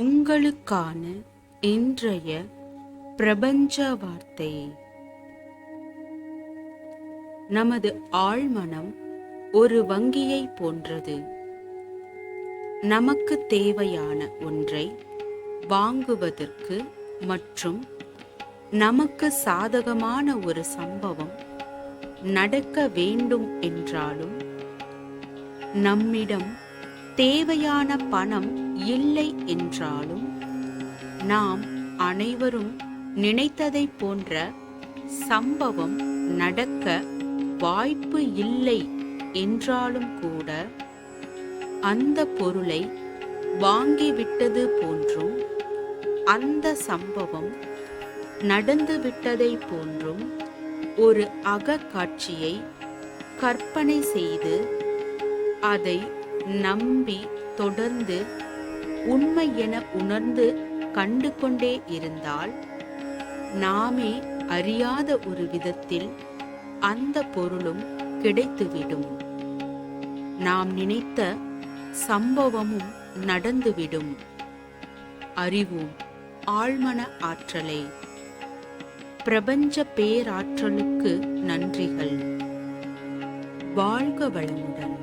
உங்களுக்கான இன்றைய பிரபஞ்ச வார்த்தை. நமது ஆழ்மனம் ஒரு வங்கியை போன்றது. நமக்கு தேவையான ஒன்றை வாங்குவதற்கு மற்றும் நமக்கு சாதகமான ஒரு சம்பவம் நடக்க வேண்டும் என்றாலும் நம்மிடம் தேவையான பணம் இல்லை என்றாலும் நாம் அனைவரும் நினைத்ததை போன்ற சம்பவம் நடக்க வாய்ப்பு இல்லை என்றாலும் கூட அந்த பொருளை வாங்கிவிட்டது போன்றும் அந்த சம்பவம் நடந்துவிட்டதை போன்றும் ஒரு அகக்காட்சியை கற்பனை செய்து அதை நம்பி தொடர்ந்து உண்மை என உணர்ந்து கண்டு கொண்டே இருந்தால் நாமே அறியாத ஒரு விதத்தில் அந்த பொருளும் கிடைத்துவிடும். நாம் நினைத்த சம்பவமும் நடந்துவிடும். அறிவோம் ஆழ்மன ஆற்றலை. பிரபஞ்ச பேராற்றலுக்கு நன்றிகள். வாழ்க வளமுடன்.